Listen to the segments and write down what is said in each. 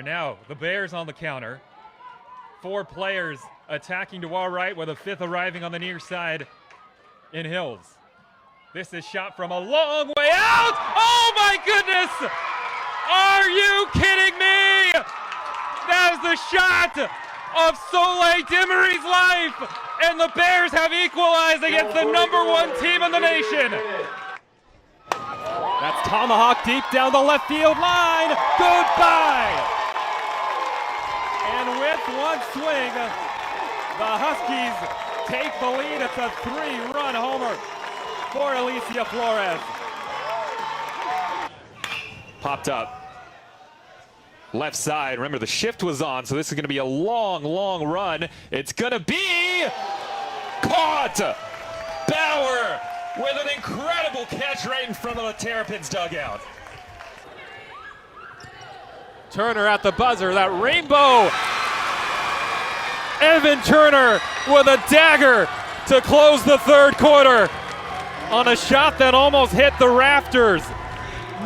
Now the Bears on the counter. 4 players attacking to our right with a 5th arriving on the near side in Hills. This is shot from a long way out. Oh my goodness! Are you kidding me? That is the shot of Soleil Dimery's life, and the Bears have equalized against the #1 team in the nation. That's tomahawk deep down the left field line. Goodbye. And with one swing, the Huskies take the lead. It's a 3-run homer for Alicia Flores. Popped up. Left side. Remember, the shift was on, so this is going to be a long, long run. It's going to be caught. Bauer with an incredible catch right in front of the Terrapins dugout. Turner at the buzzer, that rainbow. Evan Turner with a dagger to close the 3rd quarter on a shot that almost hit the rafters.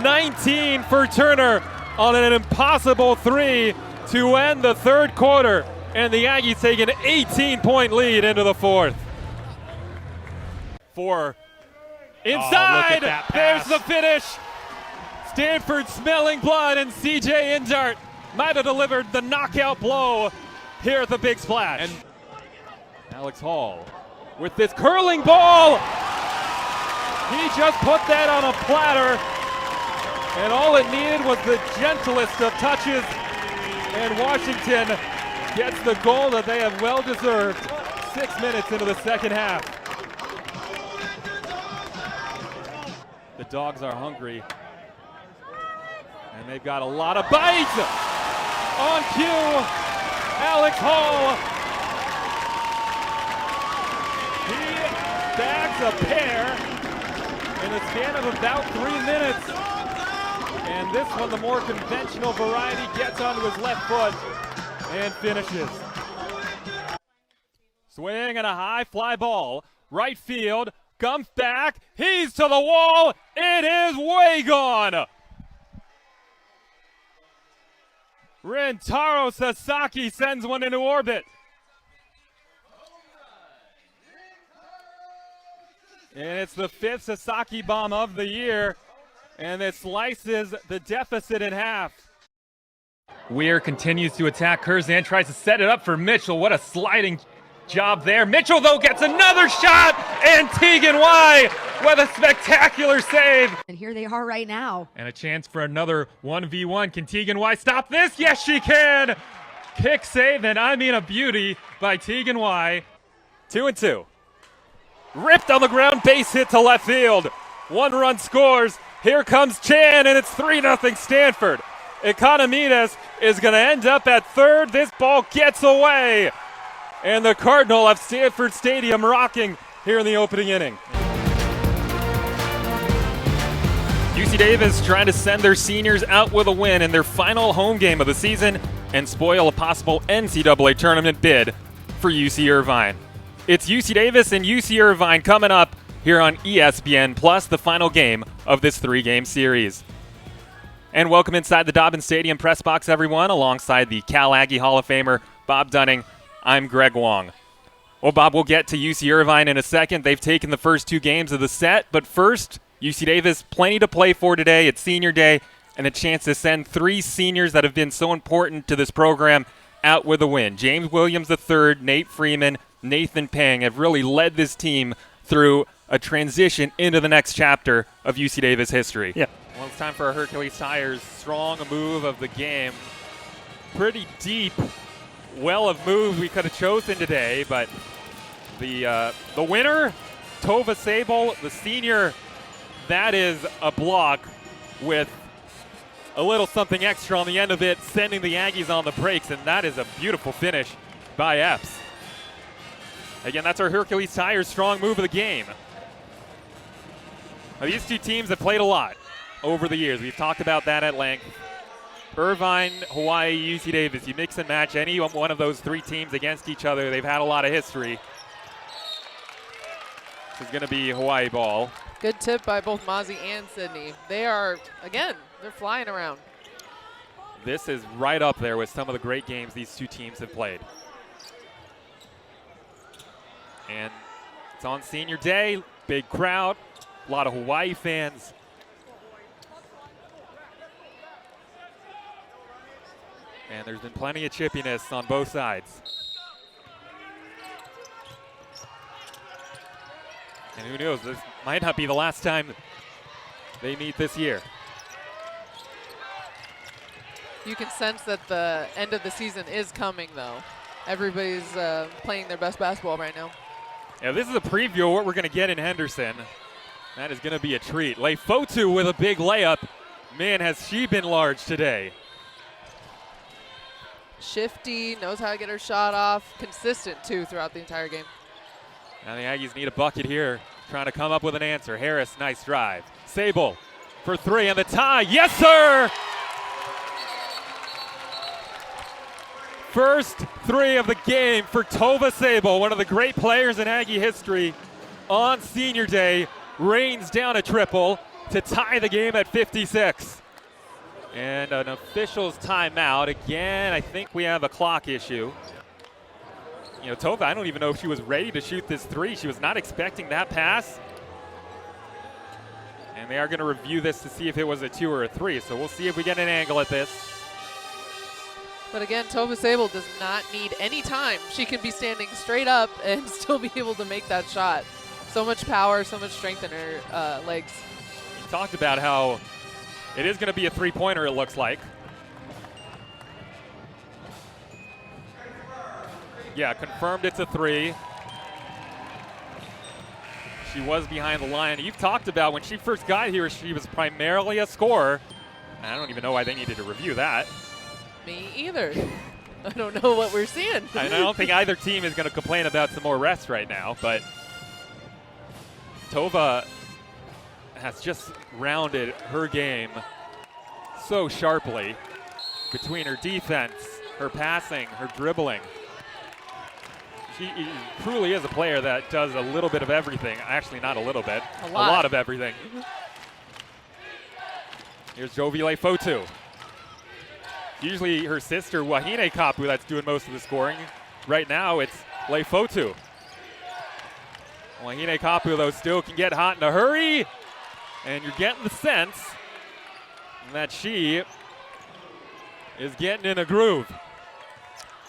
19 for Turner on an impossible 3 to end the 3rd quarter, and the Aggies take an 18-point lead into the 4th. Inside, there's the finish. Stanford smelling blood, and CJ Injart might have delivered the knockout blow here at the Big Splash. And Alex Hall with this curling ball. He just put that on a platter, and all it needed was the gentlest of touches, and Washington gets the goal that they have well deserved 6 minutes into the 2nd half. The Dogs are hungry, and they've got a lot of bites. On cue, Alex Hall. He bags a pair in a span of about 3 minutes. And this one, the more conventional variety, gets onto his left foot and finishes. Swing and a high fly ball. Right field. Comes back. He's to the wall. It is way gone. Rentaro Sasaki sends one into orbit. And it's the 5th Sasaki bomb of the year, and it slices the deficit in half. Weir continues to attack. Curzan tries to set it up for Mitchell. What a sliding job there. Mitchell, though, gets another shot, and Tegan Y with a spectacular save. And here they are right now. And a chance for another 1v1. Can Tegan Y stop this? Yes, she can. Kick save, and I mean a beauty by Tegan Y. 2-2. Ripped on the ground, base hit to left field. 1 run scores. Here comes Chan, and it's 3-0 Stanford. Economides is going to end up at 3rd. This ball gets away. And the Cardinal have Stanford Stadium rocking here in the opening inning. UC Davis trying to send their seniors out with a win in their final home game of the season and spoil a possible NCAA tournament bid for UC Irvine. It's UC Davis and UC Irvine coming up here on ESPN Plus, the final game of this 3-game series. And welcome inside the Dobbins Stadium press box, everyone, alongside the Cal Aggie Hall of Famer Bob Dunning. I'm Greg Wong. Well, Bob, we'll get to UC Irvine in a second. They've taken the first 2 games of the set, but first, UC Davis, plenty to play for today. It's senior day, and a chance to send 3 seniors that have been so important to this program out with a win. James Williams III, Nate Freeman, Nathan Pang have really led this team through a transition into the next chapter of UC Davis history. Yeah. Well, it's time for a Hercules Tires strong move of the game. Pretty deep well of moves we could have chosen today, but the winner, Tova Sable, the senior, that is a block with a little something extra on the end of it, sending the Aggies on the brakes, and that is a beautiful finish by Epps. Again, that's our Hercules Tires strong move of the game. Now, these 2 teams have played a lot over the years. We've talked about that at length. Irvine, Hawaii, UC Davis. You mix and match any one of those 3 teams against each other. They've had a lot of history. This is going to be Hawaii ball. Good tip by both Mozzie and Sydney. They are, again, they're flying around. This is right up there with some of the great games these two teams have played. And it's on senior day, big crowd, a lot of Hawaii fans. And there's been plenty of chippiness on both sides. And who knows, this might not be the last time they meet this year. You can sense that the end of the season is coming, though. Everybody's playing their best basketball right now. Yeah, this is a preview of what we're going to get in Henderson. That is going to be a treat. Leifotu with a big layup. Man, has she been large today. Shifty, knows how to get her shot off. Consistent, too, throughout the entire game. Now the Aggies need a bucket here. Trying to come up with an answer. Harris, nice drive. Sable for three and the tie. Yes, sir! First three of the game for Tova Sable, one of the great players in Aggie history. On senior day, rains down a triple to tie the game at 56. And an official's timeout. Again, I think we have a clock issue. You know, Tova, I don't even know if she was ready to shoot this three. She was not expecting that pass. And they are going to review this to see if it was a 2 or a 3. So we'll see if we get an angle at this. But again, Tova Sable does not need any time. She can be standing straight up and still be able to make that shot. So much power, so much strength in her legs. You talked about how it is going to be a three-pointer, it looks like. Yeah, confirmed it's a 3. She was behind the line. You've talked about when she first got here, she was primarily a scorer. I don't even know why they needed to review that. Me either. I don't know what we're seeing. I don't think either team is going to complain about some more rest right now, but Tova has just rounded her game so sharply between her defense, her passing, her dribbling. She truly is a player that does a little bit of everything. Actually, not a little bit. A lot of everything. Here's Jovi Leifotu. Usually her sister, Wahine Kapu, that's doing most of the scoring. Right now, it's Leifotu. Wahine Kapu, though, still can get hot in a hurry. And you're getting the sense that she is getting in a groove.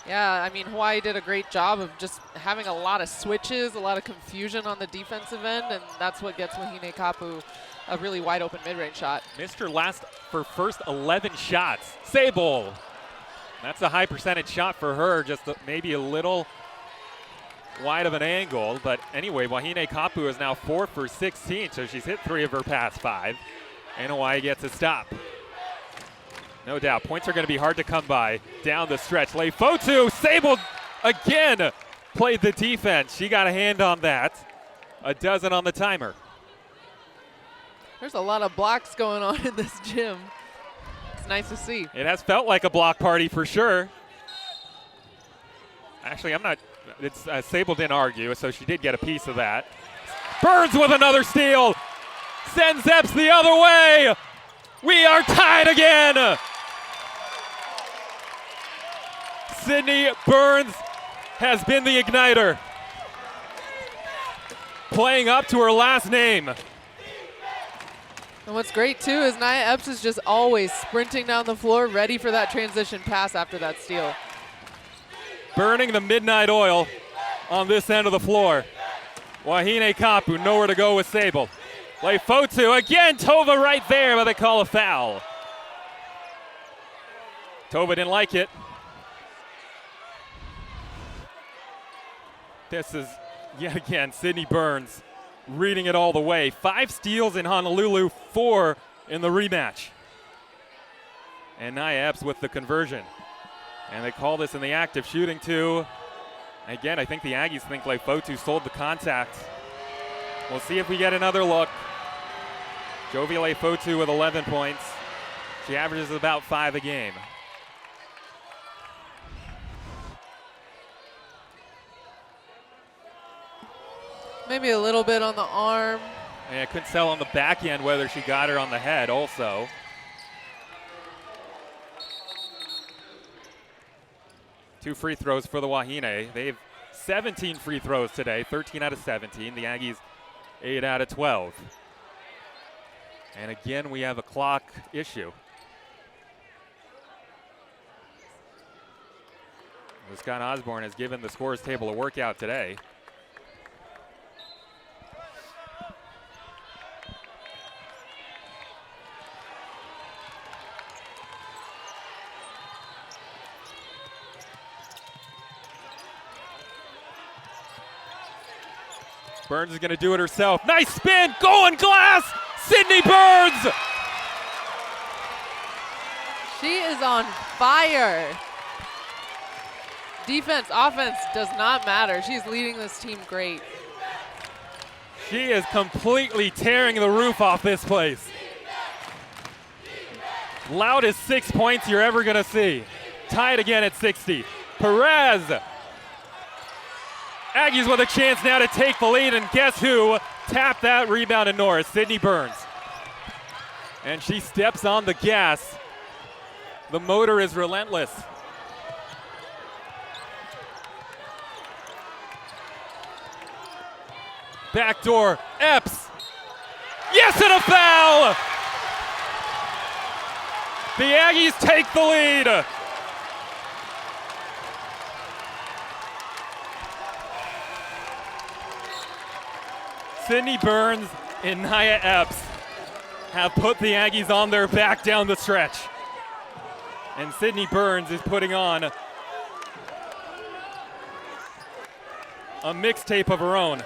Yeah, I mean, Hawaii did a great job of just having a lot of switches, a lot of confusion on the defensive end, and that's what gets Wahine Kapu a really wide open mid-range shot. Missed her last for first 11 shots. Sable. That's a high percentage shot for her, just maybe a little wide of an angle. But anyway, Wahine Kapu is now 4 for 16, so she's hit 3 of her past 5. And Hawaii gets a stop. No doubt, points are going to be hard to come by down the stretch. Leifotu, Sable again played the defense. She got a hand on that. A dozen on the timer. There's a lot of blocks going on in this gym. It's nice to see. It has felt like a block party for sure. Actually, I'm not, it's Sable didn't argue, so she did get a piece of that. Burns with another steal. Sends Epps the other way. We are tied again. Sydney Burns has been the igniter. Playing up to her last name. And what's great, too, is Nia Epps is just always sprinting down the floor, ready for that transition pass after that steal. Burning the midnight oil on this end of the floor. Wahine Kapu, nowhere to go with Sable. Leifotu, again, Tova right there, but they call a foul. Tova didn't like it. This is, yet again, Sydney Burns reading it all the way. 5 steals in Honolulu, 4 in the rematch. And Nia Epps with the conversion. And they call this in the act of shooting too. Again, I think the Aggies think Leifotu sold the contact. We'll see if we get another look. Jovi Leifotu with 11 points. She averages about 5 a game. Maybe a little bit on the arm. And I couldn't tell on the back end whether she got her on the head also. 2 free throws for the Wahine. They have 17 free throws today, 13 out of 17. The Aggies 8 out of 12. And again, we have a clock issue. Scott Osborne has given the scores table a workout today. Burns is going to do it herself. Nice spin, going glass, Sydney Burns! She is on fire. Defense, offense does not matter. She's leading this team great. She is completely tearing the roof off this place. Loudest 6 points you're ever going to see. Tied again at 60. Perez. Aggies with a chance now to take the lead, and guess who tapped that rebound in Norris? Sydney Burns. And she steps on the gas. The motor is relentless. Backdoor, Epps. Yes, and a foul! The Aggies take the lead. Sydney Burns and Nia Epps have put the Aggies on their back down the stretch. And Sydney Burns is putting on a mixtape of her own.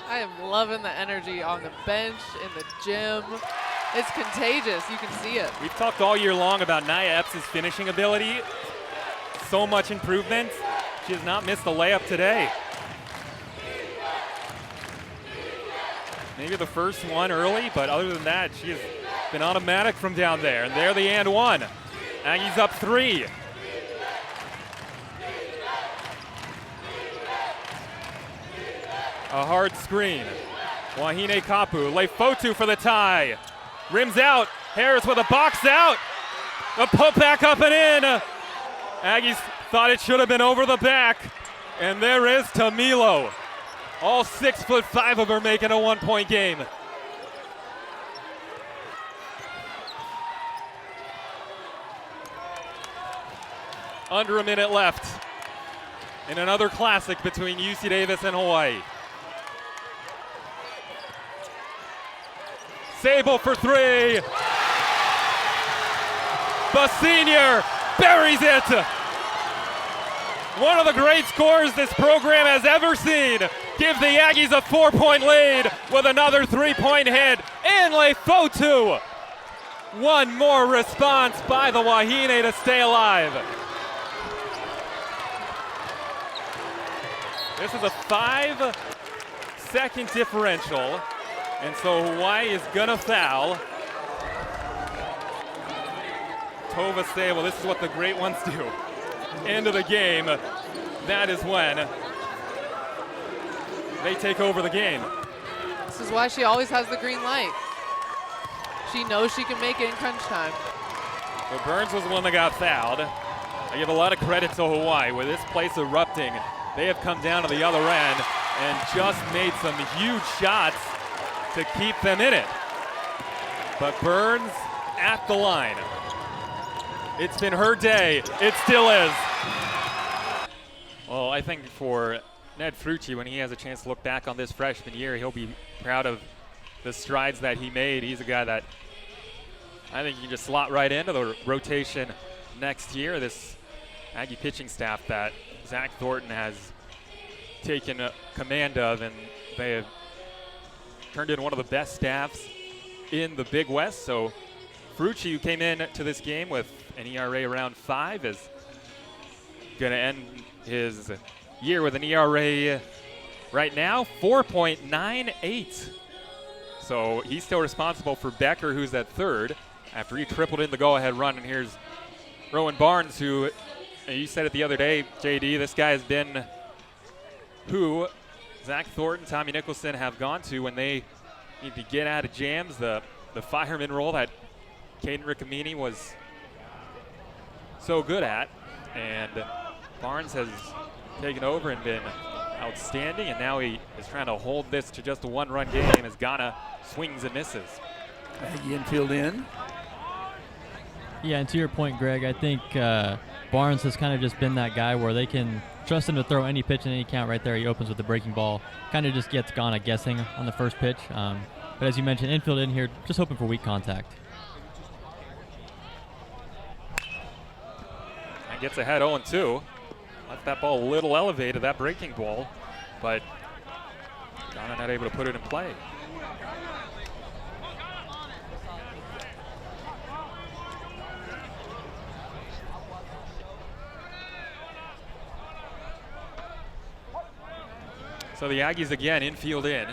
I am loving the energy on the bench, in the gym. It's contagious. You can see it. We've talked all year long about Nia Epps' finishing ability. So much improvement. She has not missed a layup today. Maybe the first one early, but other than that, she has been automatic from down there. And there the and one. Aggies up 3. A hard screen. Wahine Kapu, Leifotu for the tie. Rims out, Harris with a box out. A putback up and in. Aggies thought it should have been over the back. And there is Tamilo. All 6'5" of her making a 1-point game. Under a minute left in another classic between UC Davis and Hawaii. Sable for 3. The senior buries it. One of the great scores this program has ever seen. Give the Aggies a 4-point lead with another 3-point hit in Leifotu. One more response by the Wahine to stay alive. This is a 5-second differential. And so Hawaii is gonna foul. Tova Sable, this is what the great ones do. End of the game, that is when they take over the game. This is why she always has the green light. She knows she can make it in crunch time. So Burns was the one that got fouled. I give a lot of credit to Hawaii. With this place erupting, they have come down to the other end and just made some huge shots to keep them in it. But Burns at the line. It's been her day. It still is. Well, I think for Ned Frucci, when he has a chance to look back on this freshman year, he'll be proud of the strides that he made. He's a guy that I think he can just slot right into the rotation next year. This Aggie pitching staff that Zach Thornton has taken command of, and they have turned in one of the best staffs in the Big West. So Frucci, who came in to this game with an ERA around 5, is going to end his year with an ERA right now 4.98. So he's still responsible for Becker, who's at third after he tripled in the go-ahead run. And here's Rowan Barnes, who you said it the other day, JD, this guy has been who Zach Thornton, Tommy Nicholson have gone to when they need to get out of jams. The fireman role that Caden Riccomini was so good at. And Barnes has taken over and been outstanding, and now he is trying to hold this to just a one-run game as Ghana swings and misses. Aggie infield in. Yeah, and to your point, Greg, I think Barnes has kind of just been that guy where they can trust him to throw any pitch in any count right there. He opens with the breaking ball. Kind of just gets Ghana guessing on the first pitch. But as you mentioned, infield in here, just hoping for weak contact. And gets ahead 0-2. Left that ball a little elevated, that breaking ball, but Ghana not able to put it in play. So the Aggies again infield in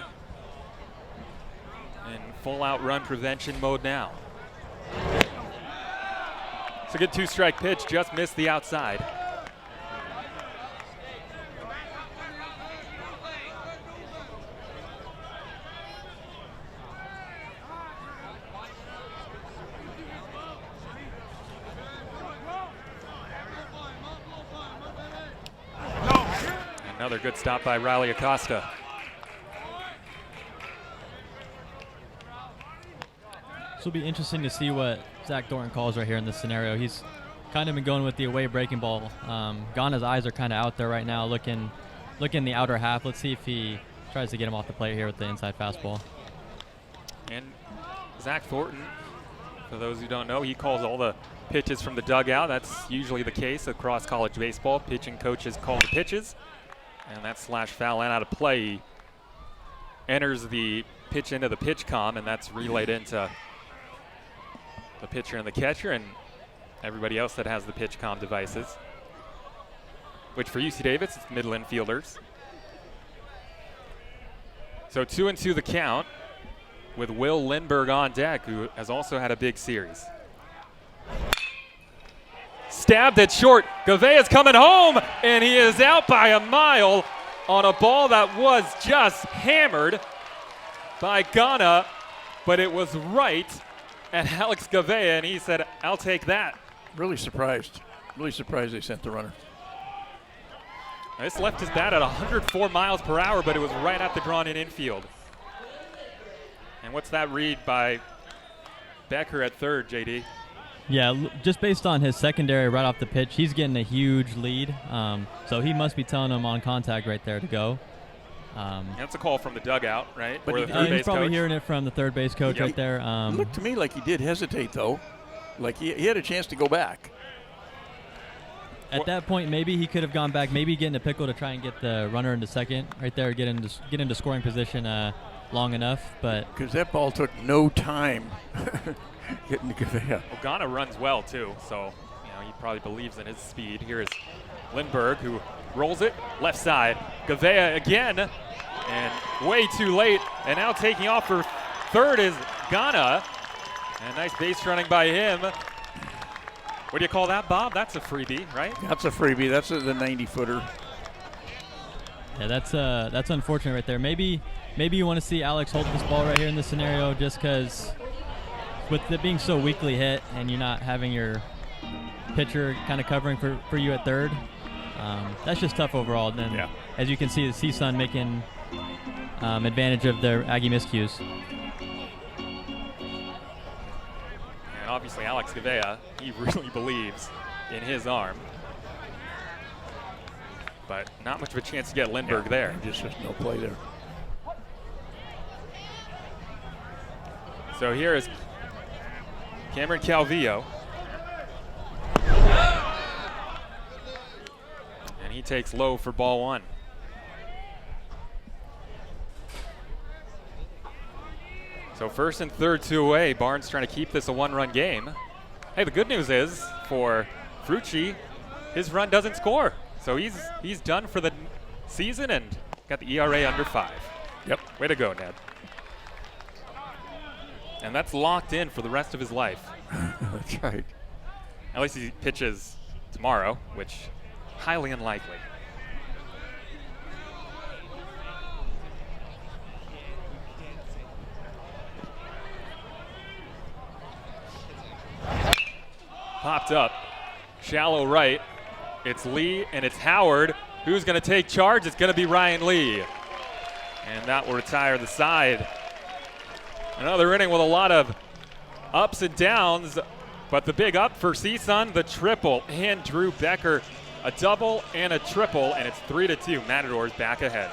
full out run prevention mode now. It's a good two-strike pitch, just missed the outside. Another good stop by Riley Acosta. This will be interesting to see what Zach Thornton calls right here in this scenario. He's kind of been going with the away breaking ball. Ghana's eyes are kind of out there right now, looking the outer half. Let's see if he tries to get him off the plate here with the inside fastball. And Zach Thornton, for those who don't know, he calls all the pitches from the dugout. That's usually the case across college baseball. Pitching coaches call the pitches. And that slash foul and out of play. He enters the pitch into the pitch comm, and that's relayed into the pitcher and the catcher and everybody else that has the pitch comm devices, which for UC Davis, it's middle infielders. So 2-2 the count with Will Lindbergh on deck, who has also had a big series. Stabbed at short. Gavea's coming home, and he is out by a mile on a ball that was just hammered by Ghana, but it was right at Alex Gavea, and he said, I'll take that. Really surprised. Really surprised they sent the runner. This left his bat at 104 miles per hour, but it was right at the drawn-in infield. And what's that read by Becker at third, JD? Yeah, just based on his secondary right off the pitch, he's getting a huge lead. So he must be telling him on contact right there to go. That's a call from the dugout, right? But or the third he's base probably coach. hearing it from the third base coach right there. It looked to me like he did hesitate, though. Like he had a chance to go back. At that point, maybe he could have gone back, maybe get in a pickle to try and get the runner into second right there, get into scoring position long enough. But because that ball took no time getting to Gavea. Well, Ghana runs well, too, so he probably believes in his speed. Here is Lindbergh, who rolls it left side. Gavea again, and way too late. And now taking off for third is Ghana. And nice base running by him. What do you call that, Bob? That's a freebie, right? That's a freebie. That's the 90-footer. Yeah, that's unfortunate right there. Maybe you want to see Alex hold this ball right here in this scenario, just because with it being so weakly hit and you're not having your pitcher kind of covering for you at third, that's just tough overall. And then, as you can see, the CSUN making advantage of their Aggie miscues. And obviously Alex Gavea, he really believes in his arm. But not much of a chance to get Lindbergh there. Just no play there. So here is Cameron Calvillo. And he takes low for ball one. So first and third, 2 away. Barnes trying to keep this a one-run game. Hey, the good news is for Frucci, his run doesn't score. So he's done for the season and got the ERA under 5. Yep. Way to go, Ned. And that's locked in for the rest of his life. That's right. At least he pitches tomorrow, which highly unlikely. Popped up Shallow right. It's Lee and it's Howard. Who's going to take charge? It's going to be Ryan Lee. And that will retire the side. Another inning with a lot of ups and downs, but the big up for CSUN, the triple, and Drew Becker, a double and a triple, and it's 3-2. Matadors back ahead.